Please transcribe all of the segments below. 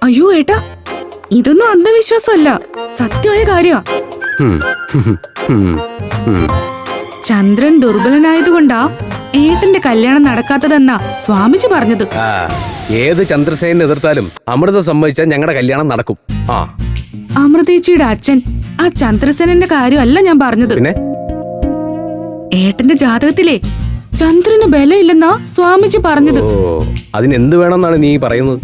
അയ്യോ ഏട്ടാ, ഇതൊന്നും അന്ധവിശ്വാസമല്ല, സത്യമായ കാര്യ. ചന്ദ്രൻ ദുർബലനായതുകൊണ്ടാ ഏട്ടന്റെ കല്യാണം നടക്കാത്തതെന്നാ സ്വാമിജി പറഞ്ഞത്. ഏത് ചന്ദ്രസേനെ എതിർത്താലും അമൃത സമ്മതിച്ചാൽ ഞങ്ങളുടെ കല്യാണം നടക്കും. അമൃതേച്ചിയുടെ അച്ഛൻ ആ ചന്ദ്രസേനന്റെ കാര്യമല്ല ഞാൻ പറഞ്ഞത്. പിന്നെ ഏട്ടന്റെ ജാതകത്തിലെ ചന്ദ്രന് ബലമില്ലെന്നാ സ്വാമിജി പറഞ്ഞത്. അതിനെന്ത് വേണമെന്നാണ് നീ പറയുന്നത്?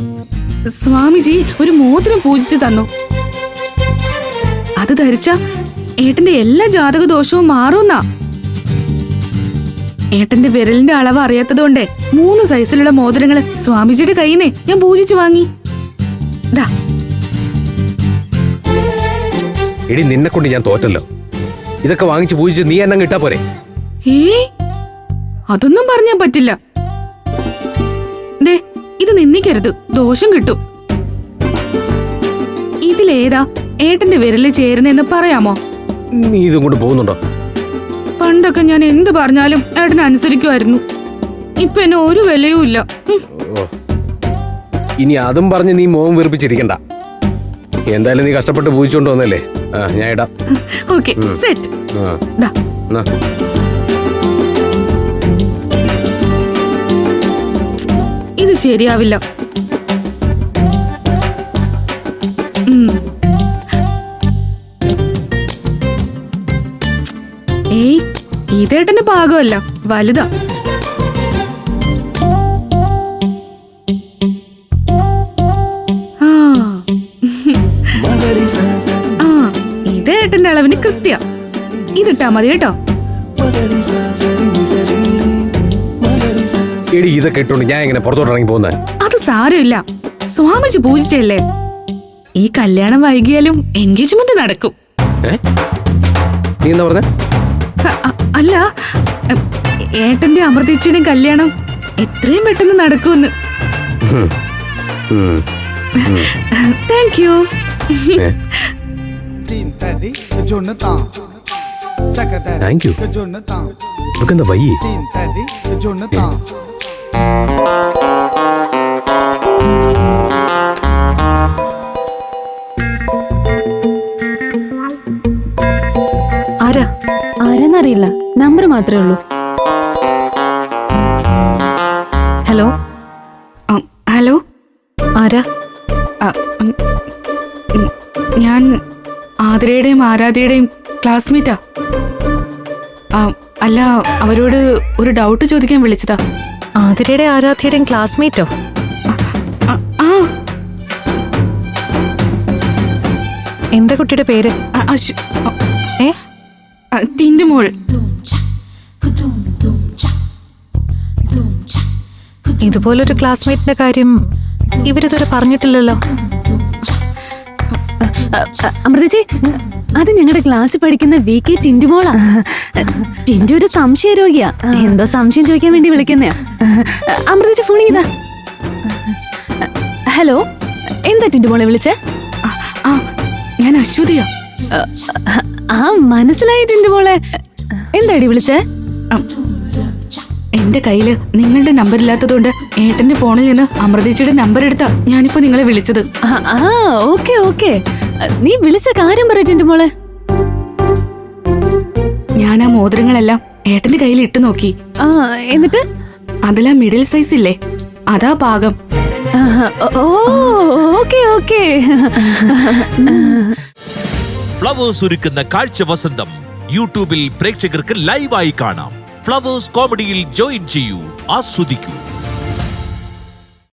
സ്വാമിജി ഒരു മോതിരം പൂജിച്ചു തന്നു. അത് ധരിച്ച ഏട്ടന്റെ എല്ലാ ജാതക ദോഷവും മാറുന്നാ. ഏട്ടന്റെ വിരലിന്റെ അളവ് അറിയാത്തതുകൊണ്ട് 3 സൈസിലുള്ള മോതിരങ്ങള് സ്വാമിജിയുടെ കയ്യിനെ ഞാൻ പൂജിച്ചു വാങ്ങി. എടി, നിന്നെ കൊണ്ട് ഞാൻ തോറ്റല്ലോ. ഇതൊക്കെ വാങ്ങിച്ച് പൂജിച്ച് നീ എന്നെ കിട്ടാ പോരെ? അതൊന്നും പറഞ്ഞാൻ പറ്റില്ല. ഇത് നിന്ദിക്കരുത്, ദോഷം കിട്ടും. ഇതിലേതാ ഏട്ടന്റെ വിരലിൽ ചേരുന്നെന്ന് പറയാമോ? നീ ഇതും കൊണ്ട് പോകുന്നുണ്ടോ? പണ്ടൊക്കെ ഞാൻ എന്ത് പറഞ്ഞാലും ഏട്ടൻ അനുസരിക്കുമായിരുന്നു. ഇപ്പൊ എന്നെ ഒരു വിലയും ഇല്ല. ഇനി അതും പറഞ്ഞ് നീ മോഹം വെറുപ്പിച്ചിരിക്കണ്ട. എന്തായാലും നീ കഷ്ടപ്പെട്ട് പൂജിച്ചോണ്ട് വന്നല്ലേ, ഞാൻ ഇടാം. Okay, set. ഇത് ശരിയാവില്ല. ഇതേട്ടന്റെ പാകമല്ല, വലുതാ. ഇതേട്ടന്റെ അളവിന് കൃത്യ. ഇതിട്ടാ മതി കേട്ടോ. എടി, ഇതൊക്കെ ഇട്ടോണ്ട് ഞാൻ എങ്ങനെ പുറത്തോട്ട് ഇറങ്ങി പോകുന്നത്? അത് സാരമില്ല, സ്വാമിജി പൂജിച്ചല്ലേ. ഈ കല്യാണം വൈകിയാലും എൻഗേജ്മെന്റ് നടക്കും. നീ എന്താ പറഞ്ഞ? അല്ല, ഏട്ടന്റെ അമൃതേച്ചിയുടെയും കല്യാണം എത്രയും പെട്ടെന്ന് നടക്കുമെന്ന്. Thank you. Thank you. ഇതൊക്കെന്താ വയ്യേ? ആരെന്നറിയില്ല, നമ്പർ മാത്രമേ ഉള്ളൂ. ഹലോ ഹലോ, ആരാ? ഞാൻ ആതിരയുടെയും ആരാധ്യയുടെയും ക്ലാസ്മേറ്റാ. അല്ല, അവരോട് ഒരു ഡൗട്ട് ചോദിക്കാൻ വിളിച്ചതാ. ആതിരയുടെ ആരാധ്യയുടെയും ക്ലാസ്മേറ്റോ? എന്താ കുട്ടിയുടെ പേര്? തിന്റുമോൾ. ഇതുപോലൊരു ക്ലാസ്മേറ്റിന്റെ കാര്യം ഇവരിതുവരെ പറഞ്ഞിട്ടില്ലല്ലോ. അമൃതജി, അത് ഞങ്ങളുടെ ക്ലാസ്സിൽ പഠിക്കുന്ന VK ടിന്റുമോളാ. ടിന്റു ഒരു സംശയ രോഗിയാ. എന്തോ സംശയം ചോദിക്കാൻ വേണ്ടി വിളിക്കുന്നയാ. അമൃതജി ഫോൺ ചെയ്താ. ഹലോ, എന്താ ടിന്റുമോളെ വിളിച്ചേ? ഞാൻ അശ്വതിയാ. മനസ്സിലായി ടിന്റുമോളെ. എന്താടി വിളിച്ചേ? എന്റെ കയ്യില് നിങ്ങളുടെ നമ്പർ ഇല്ലാത്തതുകൊണ്ട് ഏട്ടന്റെ ഫോണിൽ നിന്ന് അമൃതേച്ചിയുടെ നമ്പർ എടുത്താ ഞാനിപ്പോ നിങ്ങളെ വിളിച്ചത്. ഓക്കെ ഓക്കെ, നീ വിളിച്ച കാര്യം പറ ടിന്റുമോളെ. ഞാൻ ആ മോതിരങ്ങളെല്ലാം ഏട്ടന്റെ കയ്യിൽ ഇട്ടു നോക്കി. എന്നിട്ട് അതിലാ മിഡിൽ സൈസ് ഇല്ലേ, അതാ പാകം. Okay okay. ഫ്ലവേഴ്സ് ഒരുക്കുന്ന കാഴ്ച വസന്തം യൂട്യൂബിൽ പ്രേക്ഷകർക്ക് ലൈവായി കാണാം. ഫ്ലവേഴ്സ് കോമഡിയിൽ ജോയിൻ ചെയ്യൂ, ആസ്വദിക്കൂ.